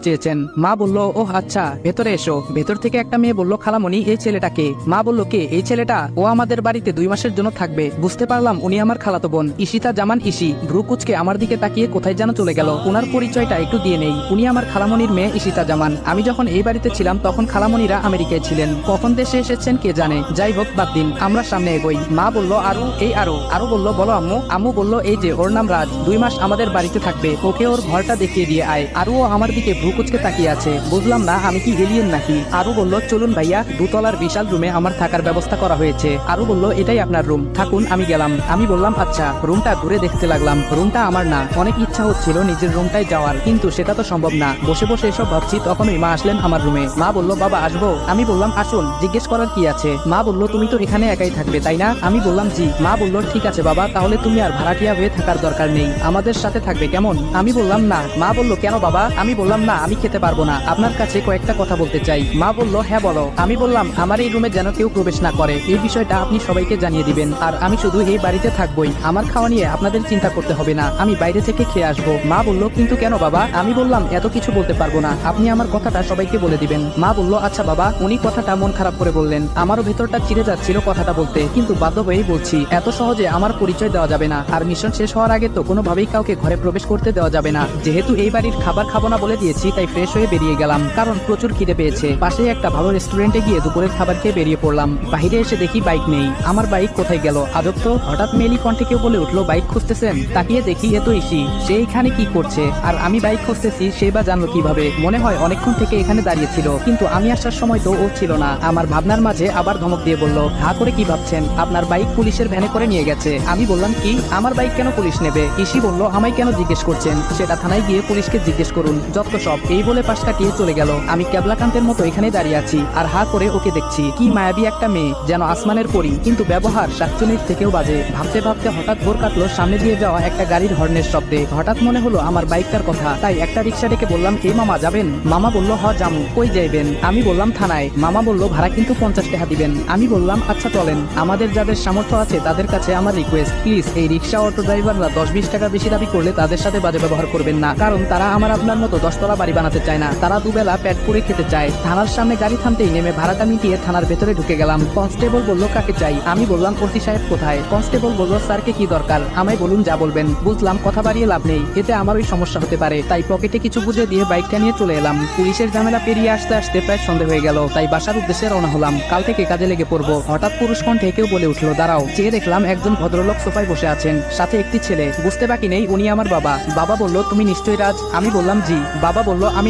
চেয়েছেন। মা বলল, ওহ আচ্ছা, ভেতরে এসো। ভেতর থেকে একটা মেয়ে বলল, খালামণি এই ছেলেটাকে। মা বলল, কে এই ছেলেটা? ও আমাদের বাড়িতে 2 মাসের জন্য থাকবে। বুঝতে পারলাম উনি আমার খালাতো বোন ঈশিতা জামান ঈশি। ভ্রু কুচকে আমার দিকে তাকিয়ে কোথায় যেন চলে গেল। ওনার পরিচয়টা একটু দিয়ে নেই। উনি আমার খালামণির মেয়ে ঈশিতা জামান। আমি যখন এই বাড়িতে ছিলাম তখন খালামণিরা আমেরিকায় ছিলেন। কখন দেশে এসেছেন কে জানে। যাই হোক, বাদ দিন, আমরা সামনে এগোই। মা বলল, আরো বলল, বলো আম্মু। আম্মু বলল, এই যে ওর নাম রাজ, 2 মাস আমাদের বাড়িতে থাকবে, ওকে ওর ঘরটা দেখিয়ে দিয়ে আয়। আরও আমার দিকে ভ্রু কুচকে তাকিয়ে আছে। বুঝলাম না আমি কি এলিয়েন নাকি। আরো বলল, চলুন ভাইয়া, 2 তলার বিশাল রুমে আমার থাকার ব্যবস্থা করা হয়েছে। আরো বলল, এটাই আপনার রুম, থাকুন। আমি গেলাম। আমি বললাম আচ্ছা। রুমটা ঘুরে দেখতে লাগলাম। রুমটা আমার না। অনেক ইচ্ছা হচ্ছিল নিজের রুমটায় যাওয়ার, কিন্তু সেটা তো সম্ভব না। বসে বসে এসব ভাবছি, তখনই মা আসলেন আমার রুমে। মা বলল, বাবা আসবো? আমি বললাম, আসুন, জিজ্ঞেস করার কি আছে। মা বলল, তুমি তো এখানে একাই থাকবে তাই না? আমি বললাম, জি। মা বলল, ঠিক আছে বাবা, তাহলে তুমি আর ভাড়াটিয়া হয়ে থাকার দরকার নেই, আমাদের সাথে থাকবে, কেমন? আমি বললাম, না। মা বলল, কেন বাবা? আমি বললাম, না, আমি খেতে পারবো না, আপনার কাছে কয়েকটা কথা বলতে চাই। মা বলল, হ্যাঁ বলো। আমি বললাম, আমার এই রুমে যেন কেউ প্রবেশ না করে, এই বিষয়টা আপনি সবাইকে জানিয়ে দিবেন। আর আমি শুধু এই বাড়িতে থাকবোই, আমার খাওয়া নিয়ে আপনাদের চিন্তা করতে হবে না, আমি বাইরে থেকে খেয়ে আসবো। মা বলল, কিন্তু কেন বাবা? আমি বললাম, এত কিছু বলতে পারবো না, আপনি আমার কথাটা সবাইকে বলে দিবেন। মা বলল, আচ্ছা বাবা। উনি কথাটা মন খারাপ করে বললেন। আমারও ভেতরটা চিড়ে যাচ্ছিল কথাটা বলতে, কিন্তু বাধ্য হয়েই বলছি। এত সহজে আমার পরিচয় দেওয়া যাবে না, আর মিশন শেষ হওয়ার আগে তো কোনোভাবেই কাউকে ঘরে প্রবেশ করতে দেওয়া যাবে না। যেহেতু এই বাড়ির খাবার খাবো না বলে দিয়েছি, তাই ফ্রেশ হয়ে বেরিয়ে গেলাম, কারণ প্রচুর খিদে পেয়েছে। পাশেই একটা ভালো রেস্টুরেন্টে গিয়ে দুপুরের খাবার খেয়ে বেরিয়ে পড়লাম। বাইরে এসে দেখি বাইক নেই। আমার বাইক কোথায় গেল? আজব তো। হঠাৎ মেলি কণ্ঠে কেউ বলে উঠলো, বাইক খুঁজতেছেন? তাকিয়ে দেখি এ তো ইসি। সে এখানে কি করছে? আর আমি বাইক খুঁজতেছি, সে বা জানলো কিভাবে? মনে হয় অনেকক্ষণ থেকে এখানে দাঁড়িয়ে ছিল, কিন্তু আমি আসার সময় তো ও ছিল না। আমার ভাবনার মাঝে আবার ধমক দিয়ে বলল, হা করে কি ভাবছেন? আপনার বাইক পুলিশের ভ্যানে করে নিয়ে গেছে। আমি বললাম, কি? আমার বাইক কেন পুলিশ নেবে? ইসি বলল, আমায় কেন জিজ্ঞেস করছেন? সেটা থানায় গিয়ে পুলিশকে জিজ্ঞেস করুন, যত সব। এই বলে পাশ কাটিয়ে চলে গেল। আমি ক্যাবলাকান্তের মতো এখানে দাঁড়িয়ে আছি আর হা করে ওকে দেখছি। কি মায়াবী একটা মেয়ে, যেন আসমানের পরী, কিন্তু ব্যবহার শাকচুনির থেকেও বাজে। ভাবতে ভাবতে হঠাৎ ভোর কাটলো সামনে দিয়ে যাওয়া একটা গাড়ির হর্নের শব্দে। হঠাৎ মনে হলো আমার বাইকটার কথা, তাই একটা রিক্সা ডেকে বললাম, এই মামা যাবেন? মামা বলল, হ জামু। কই যাইবেন? আমি বললাম, থানায়। মামা বলল, ভাড়া কিন্তু 50 টাকা দিবেন। আমি বললাম, আচ্ছা চলেন। আমাদের যাদের সামর্থ্য আছে তাদের কাছে আমার রিকোয়েস্ট, প্লিজ এই রিক্সা অটো ড্রাইভাররা 10-20 টাকা বেশি দাবি করলে তাদের সাথে বাজে ব্যবহার করবেন না, কারণ তারা আমার আপনার মতো 10 তলা বাড়ি বানাতে চায় না, তারা দুবেলা পেট পুড়ে খেতে চায়। থানার সামনে গাড়ি থামতেই নেমে ভাড়াটা মিটিয়ে থানার ভেতরে ঢুকে গেলাম। কনস্টেবল বলল, কাকে চাই? আমি বললাম, ওসি সাহেব কোথায়? কনস্টেবল বলল, স্যারকে কি দরকার? আমায় বলুন, যা বলবেন। বুঝলাম কথা বাড়িয়ে লাভ নেই, এতে আমারই সমস্যা হতে পারে, তাই পকেটে কিছু বুঝে দিয়ে বাইকটা নিয়ে চলে এলাম। পুলিশের ঝামেলা পেরিয়ে আসতে আসতে প্রায় সন্ধ্যা হয়ে গেল, তাই বাসার উদ্দেশ্যে রওনা হলাম। কাল থেকে কাজে লেগে পড়বো। হঠাৎ পুরুষ কণ্ঠে কেউ বলে উঠলো, দাঁড়াও। চেয়ে দেখলাম একজন ভদ্রলোক সোফায় বসে আছেন, সাথে একটি ছেলে। বুঝতে বাকি নেই উনি আমার বাবা। বাবা বলল, তুমি নিশ্চয়ই রাজ? আমি বললাম, জি। বাবা বলল, আমি